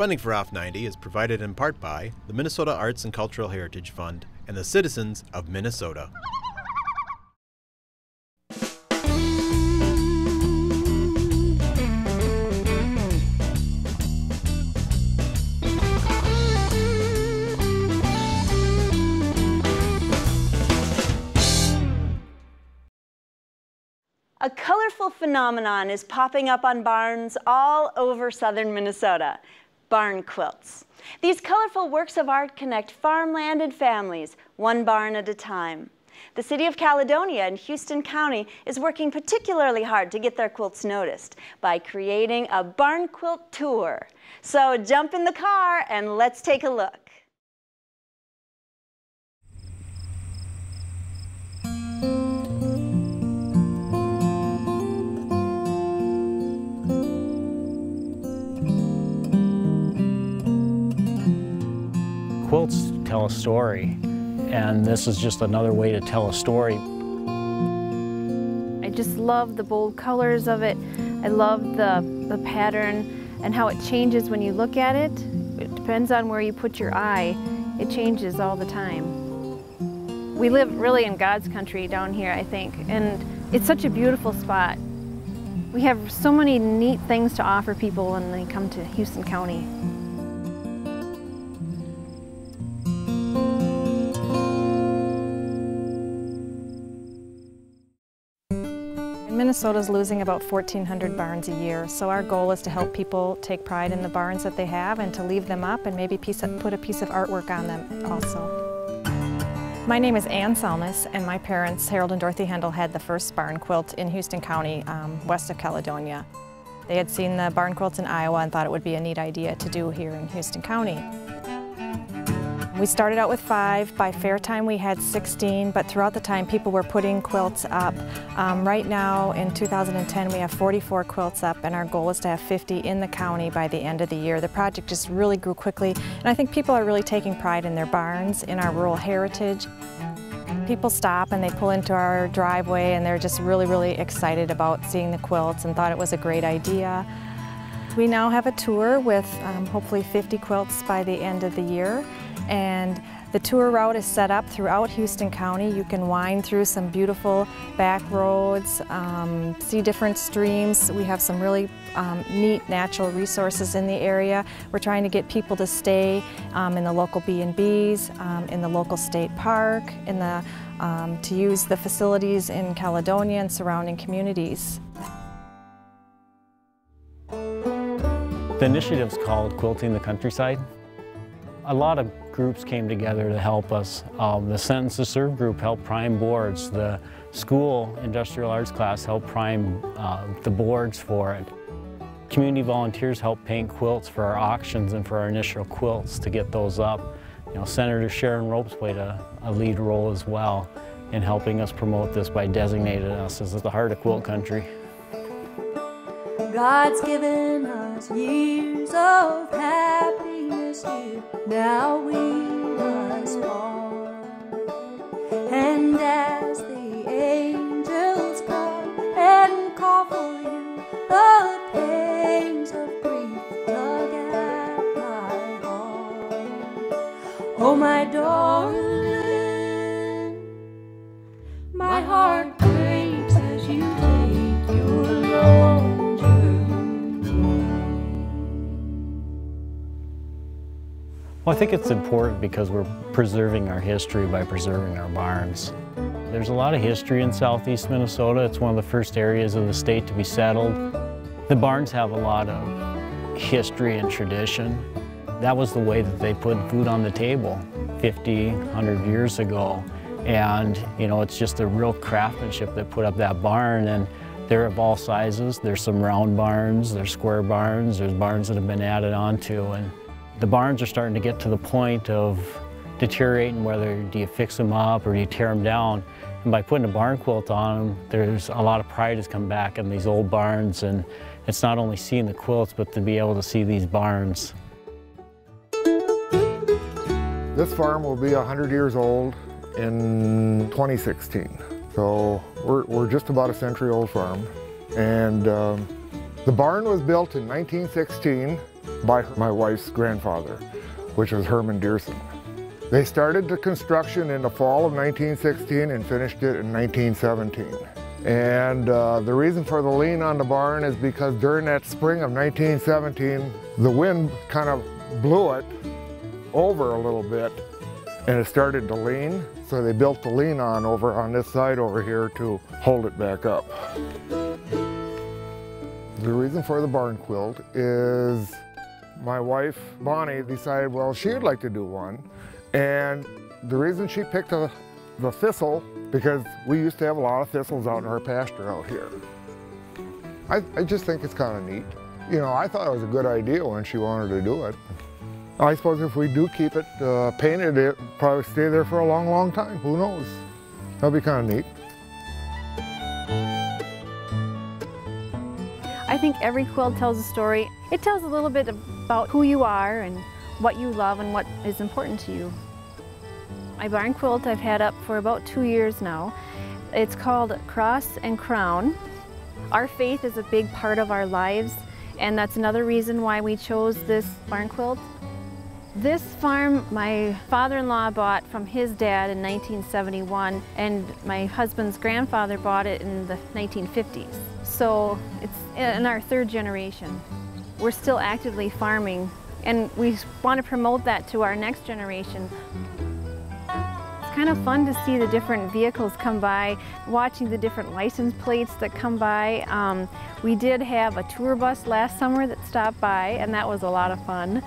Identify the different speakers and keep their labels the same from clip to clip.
Speaker 1: Funding for Off 90 is provided in part by the Minnesota Arts and Cultural Heritage Fund and the citizens of Minnesota.
Speaker 2: A colorful phenomenon is popping up on barns all over southern Minnesota: barn quilts. These colorful works of art connect farmland and families, one barn at a time. The city of Caledonia in Houston County is working particularly hard to get their quilts noticed by creating a barn quilt tour. So jump in the car and let's take a look.
Speaker 3: Quilts tell a story, and this is just another way to tell a story.
Speaker 4: I just love the bold colors of it. I love the pattern and how it changes when you look at it. It depends on where you put your eye. It changes all the time. We live really in God's country down here, I think, and it's such a beautiful spot. We have so many neat things to offer people when they come to Houston County.
Speaker 5: Minnesota's losing about 1,400 barns a year, so our goal is to help people take pride in the barns that they have and to leave them up and maybe put a piece of artwork on them also. My name is Ann Salmis, and my parents, Harold and Dorothy Hendel, had the first barn quilt in Houston County, west of Caledonia. They had seen the barn quilts in Iowa and thought it would be a neat idea to do here in Houston County. We started out with 5. By fair time we had 16, but throughout the time people were putting quilts up. Right now in 2010 we have 44 quilts up, and our goal is to have 50 in the county by the end of the year. The project just really grew quickly, and I think people are really taking pride in their barns, in our rural heritage. People stop and they pull into our driveway and they're just really excited about seeing the quilts and thought it was a great idea. We now have a tour with hopefully 50 quilts by the end of the year. And the tour route is set up throughout Houston County. You can wind through some beautiful back roads, see different streams. We have some really neat natural resources in the area. We're trying to get people to stay in the local B&Bs, in the local state park, to use the facilities in Caledonia and surrounding communities.
Speaker 3: The initiative's called Quilting the Countryside. A lot of groups came together to help us. The Sentence to Serve group helped prime boards. The school industrial arts class helped prime the boards for it. Community volunteers helped paint quilts for our auctions and for our initial quilts to get those up. You know, Senator Sharon Ropes played a lead role as well in helping us promote this by designating us as the heart of quilt country.
Speaker 6: God's given us years of happiness here, now we must part. And as the angels come and call for you, the pains of grief tug at my heart. Oh, my darling, my heart breaks as you take your long
Speaker 3: Well, I think it's important because we're preserving our history by preserving our barns. There's a lot of history in southeast Minnesota. It's one of the first areas of the state to be settled. The barns have a lot of history and tradition. That was the way that they put food on the table 50, 100 years ago. And, you know, it's just a real craftsmanship that put up that barn. And they're of all sizes. There's some round barns, there's square barns, there's barns that have been added onto. And the barns are starting to get to the point of deteriorating, whether do you fix them up or do you tear them down. And by putting a barn quilt on them, there's a lot of pride has come back in these old barns, and it's not only seeing the quilts, but to be able to see these barns.
Speaker 7: This farm will be 100 years old in 2016. So we're just about a century-old farm. And the barn was built in 1916. by my wife's grandfather, which was Herman Dearson. They started the construction in the fall of 1916 and finished it in 1917. And the reason for the lean on the barn is because during that spring of 1917, the wind kind of blew it over a little bit and it started to lean. So they built the lean on over on this side over here to hold it back up. The reason for the barn quilt is my wife, Bonnie, decided, well, she'd like to do one. And the reason she picked the thistle, because we used to have a lot of thistles out in our pasture out here. I just think it's kind of neat. You know, I thought it was a good idea when she wanted to do it. I suppose if we do keep it painted, it'll probably stay there for a long, long time. Who knows? That'll be kind of neat.
Speaker 4: I think every quilt tells a story. It tells a little bit about who you are and what you love and what is important to you. My barn quilt I've had up for about 2 years now. It's called Cross and Crown. Our faith is a big part of our lives, and that's another reason why we chose this barn quilt. This farm my father-in-law bought from his dad in 1971, and my husband's grandfather bought it in the 1950s. So it's in our third generation. We're still actively farming, and we want to promote that to our next generation. It's kind of fun to see the different vehicles come by, watching the different license plates that come by. We did have a tour bus last summer that stopped by, and that was a lot of fun.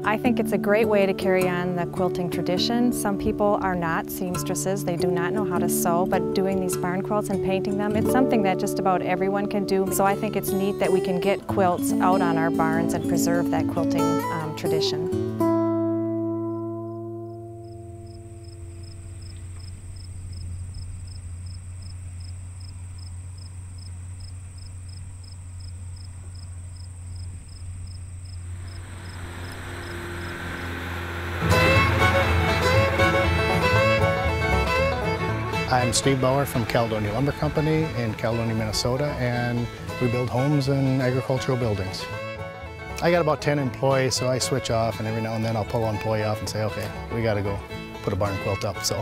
Speaker 5: I think it's a great way to carry on the quilting tradition. Some people are not seamstresses, they do not know how to sew, but doing these barn quilts and painting them, it's something that just about everyone can do. So I think it's neat that we can get quilts out on our barns and preserve that quilting tradition.
Speaker 8: I'm Steve Bauer from Caldonia Lumber Company in Caldonia, Minnesota, and we build homes and agricultural buildings. I got about 10 employees, so I switch off, and every now and then I'll pull an employee off and say, okay, we got to go put a barn quilt up. So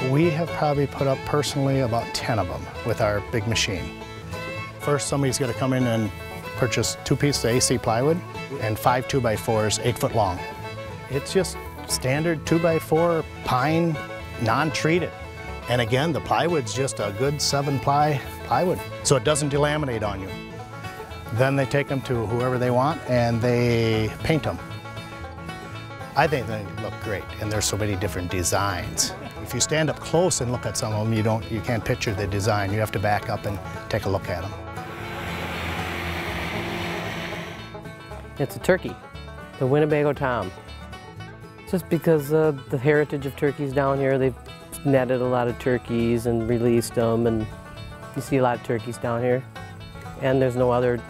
Speaker 8: we have probably put up personally about 10 of them with our big machine. First, somebody's got to come in and purchase 2 pieces of AC plywood and 5 2x4s 8 foot long. It's just standard 2x4 pine, non-treated. And again, the plywood's just a good 7-ply plywood, so it doesn't delaminate on you. Then they take them to whoever they want and they paint them. I think they look great, and there's so many different designs. If you stand up close and look at some of them, you can't picture the design. You have to back up and take a look at them.
Speaker 9: It's a turkey, the Winnebago Tom. Just because of the heritage of turkeys down here, they've netted a lot of turkeys and released them, and you see a lot of turkeys down here. And there's no other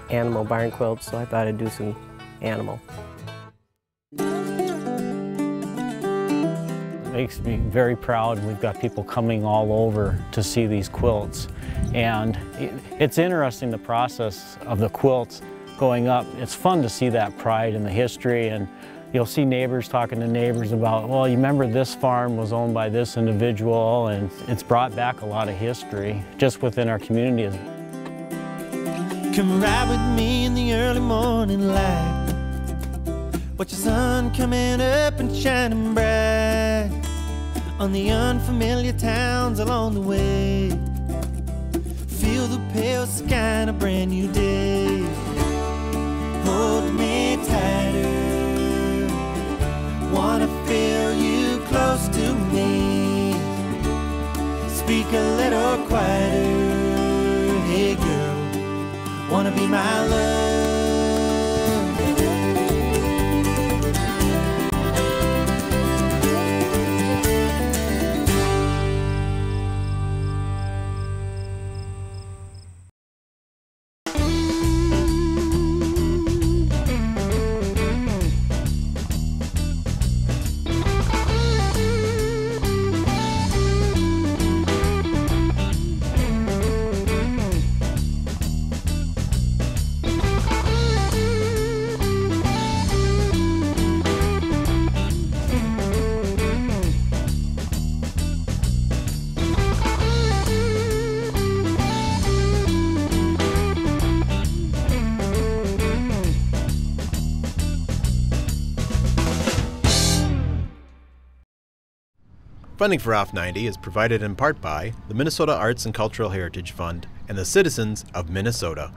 Speaker 9: animal barn quilts, so I thought I'd do some animal.
Speaker 3: It makes me very proud. We've got people coming all over to see these quilts. And it's interesting, the process of the quilts going up. It's fun to see that pride in the history, and you'll see neighbors talking to neighbors about, well, you remember this farm was owned by this individual, and it's brought back a lot of history just within our community.
Speaker 10: Come ride with me in the early morning light. Watch the sun coming up and shining bright on the unfamiliar towns along the way. Feel the pale sky in a brand new day. Hold me tighter, wanna feel you close to me. Speak a little quieter, hey girl, wanna be my love.
Speaker 1: Funding for Off 90 is provided in part by the Minnesota Arts and Cultural Heritage Fund and the citizens of Minnesota.